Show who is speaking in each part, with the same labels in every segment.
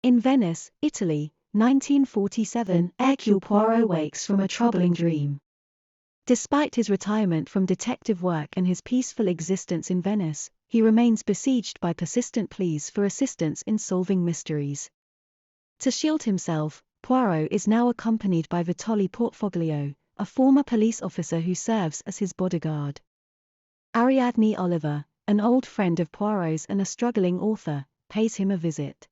Speaker 1: In Venice, Italy, 1947, Hercule Poirot wakes from a troubling dream. Despite his retirement from detective work and his peaceful existence in Venice, he remains besieged by persistent pleas for assistance in solving mysteries. To shield himself, Poirot is now accompanied by Vittorio Portfoglio, a former police officer who serves as his bodyguard. Ariadne Oliver, an old friend of Poirot's and a struggling author, pays him a visit.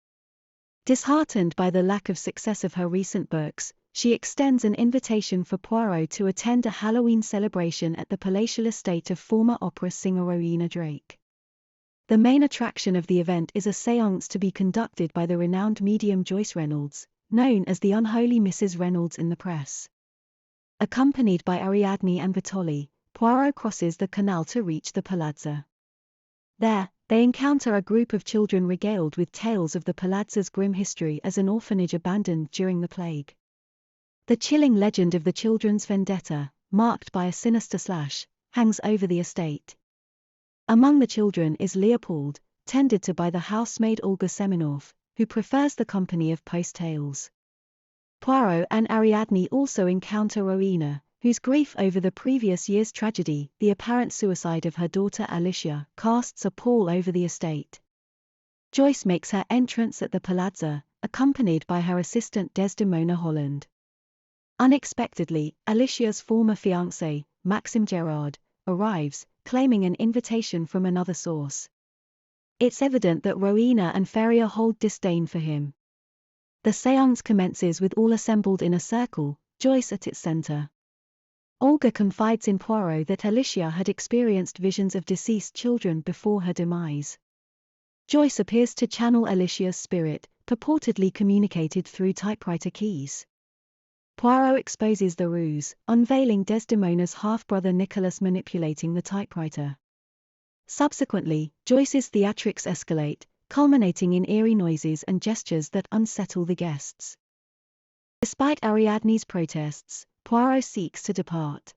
Speaker 1: Disheartened by the lack of success of her recent books, she extends an invitation for Poirot to attend a Halloween celebration at the palatial estate of former opera singer Rowena Drake. The main attraction of the event is a séance to be conducted by the renowned medium Joyce Reynolds, known as the unholy Mrs. Reynolds in the press. Accompanied by Ariadne and Vittorio, Poirot crosses the canal to reach the palazzo. There, they encounter a group of children regaled with tales of the palazzo's grim history as an orphanage abandoned during the plague. The chilling legend of the children's vendetta, marked by a sinister slash, hangs over the estate. Among the children is Leopold, tended to by the housemaid Olga Semenov, who prefers the company of post tales. Poirot and Ariadne also encounter Rowena, whose grief over the previous year's tragedy, the apparent suicide of her daughter Alicia, casts a pall over the estate. Joyce makes her entrance at the palazzo, accompanied by her assistant Desdemona Holland. Unexpectedly, Alicia's former fiancé, Maxim Gerard, arrives, claiming an invitation from another source. It's evident that Rowena and Ferrier hold disdain for him. The séance commences with all assembled in a circle, Joyce at its center. Olga confides in Poirot that Alicia had experienced visions of deceased children before her demise. Joyce appears to channel Alicia's spirit, purportedly communicated through typewriter keys. Poirot exposes the ruse, unveiling Desdemona's half-brother Nicholas manipulating the typewriter. Subsequently, Joyce's theatrics escalate, culminating in eerie noises and gestures that unsettle the guests. Despite Ariadne's protests, Poirot seeks to depart.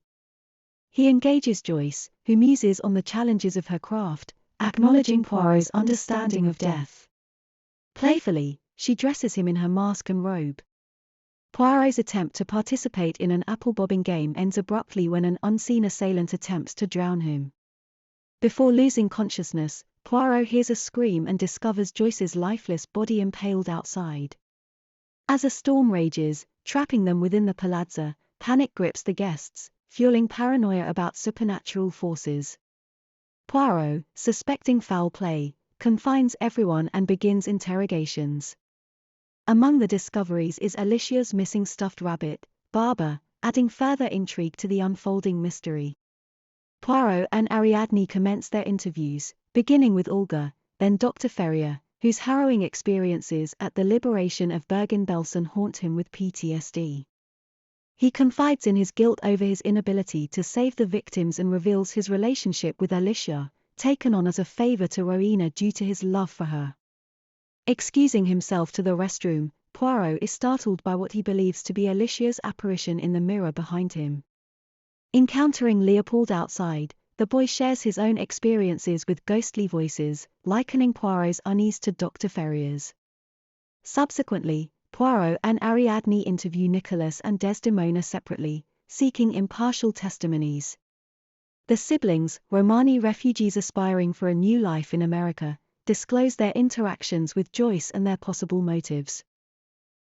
Speaker 1: He engages Joyce, who muses on the challenges of her craft, acknowledging Poirot's understanding of death. Playfully, she dresses him in her mask and robe. Poirot's attempt to participate in an apple-bobbing game ends abruptly when an unseen assailant attempts to drown him. Before losing consciousness, Poirot hears a scream and discovers Joyce's lifeless body impaled outside. As a storm rages, trapping them within the palazzo, panic grips the guests, fueling paranoia about supernatural forces. Poirot, suspecting foul play, confines everyone and begins interrogations. Among the discoveries is Alicia's missing stuffed rabbit, Barbara, adding further intrigue to the unfolding mystery. Poirot and Ariadne commence their interviews, beginning with Olga, then Dr. Ferrier, whose harrowing experiences at the liberation of Bergen-Belsen haunt him with PTSD. He confides in his guilt over his inability to save the victims and reveals his relationship with Alicia, taken on as a favor to Rowena due to his love for her. Excusing himself to the restroom, Poirot is startled by what he believes to be Alicia's apparition in the mirror behind him. Encountering Leopold outside, the boy shares his own experiences with ghostly voices, likening Poirot's unease to Dr. Ferrier's. Subsequently, Poirot and Ariadne interview Nicholas and Desdemona separately, seeking impartial testimonies. The siblings, Romani refugees aspiring for a new life in America, disclose their interactions with Joyce and their possible motives.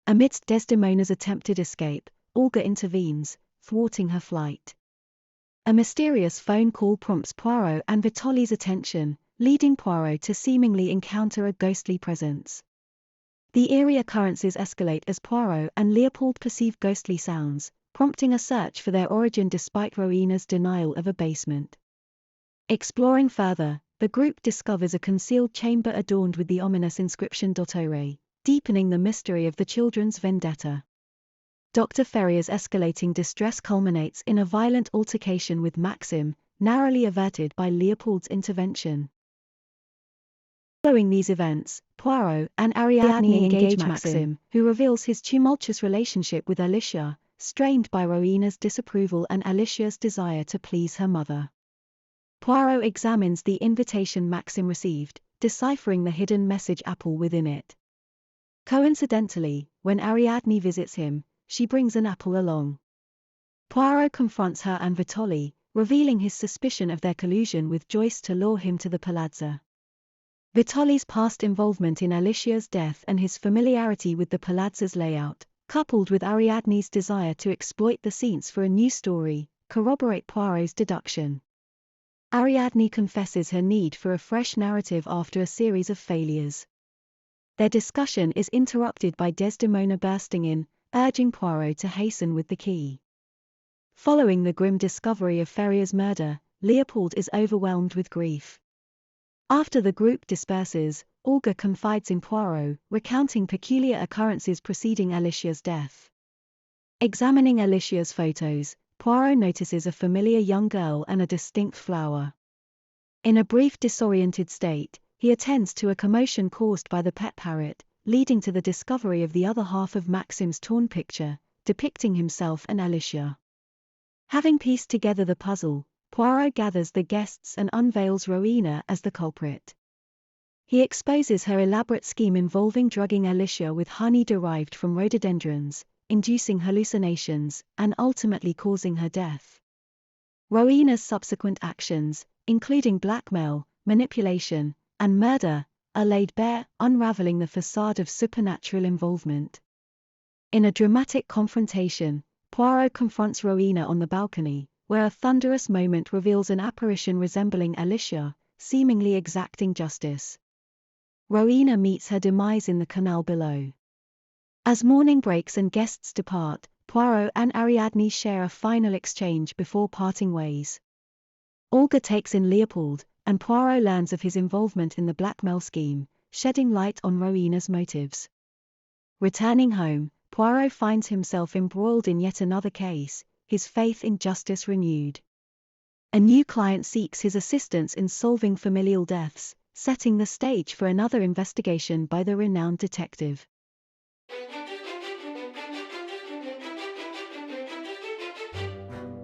Speaker 1: Amidst Desdemona's attempted escape, Olga intervenes, thwarting her flight. A mysterious phone call prompts Poirot and Vittorio's attention, leading Poirot to seemingly encounter a ghostly presence. The eerie occurrences escalate as Poirot and Leopold perceive ghostly sounds, prompting a search for their origin despite Rowena's denial of abasement. Exploring further, the group discovers a concealed chamber adorned with the ominous inscription "Ore," deepening the mystery of the children's vendetta. Dr. Ferrier's escalating distress culminates in a violent altercation with Maxim, narrowly averted by Leopold's intervention. Following these events, Poirot and Ariadne engage Maxim, who reveals his tumultuous relationship with Alicia, strained by Rowena's disapproval and Alicia's desire to please her mother. Poirot examines the invitation Maxim received, deciphering the hidden message apple within it. Coincidentally, when Ariadne visits him, she brings an apple along. Poirot confronts her and Vitoli, revealing his suspicion of their collusion with Joyce to lure him to the palazzo. Vitoli's past involvement in Alicia's death and his familiarity with the palazzo's layout, coupled with Ariadne's desire to exploit the scenes for a new story, corroborate Poirot's deduction. Ariadne confesses her need for a fresh narrative after a series of failures. Their discussion is interrupted by Desdemona bursting in, urging Poirot to hasten with the key. Following the grim discovery of Ferrier's murder, Leopold is overwhelmed with grief. After the group disperses, Olga confides in Poirot, recounting peculiar occurrences preceding Alicia's death. Examining Alicia's photos, Poirot notices a familiar young girl and a distinct flower. In a brief disoriented state, he attends to a commotion caused by the pet parrot, leading to the discovery of the other half of Maxim's torn picture, depicting himself and Alicia. Having pieced together the puzzle, Poirot gathers the guests and unveils Rowena as the culprit. He exposes her elaborate scheme involving drugging Alicia with honey derived from rhododendrons, inducing hallucinations, and ultimately causing her death. Rowena's subsequent actions, including blackmail, manipulation, and murder, are laid bare, unraveling the facade of supernatural involvement. In a dramatic confrontation, Poirot confronts Rowena on the balcony, where a thunderous moment reveals an apparition resembling Alicia, seemingly exacting justice. Rowena meets her demise in the canal below. As morning breaks and guests depart, Poirot and Ariadne share a final exchange before parting ways. Olga takes in Leopold, and Poirot learns of his involvement in the blackmail scheme, shedding light on Rowena's motives. Returning home, Poirot finds himself embroiled in yet another case, his faith in justice renewed. A new client seeks his assistance in solving familial deaths, setting the stage for another investigation by the renowned detective.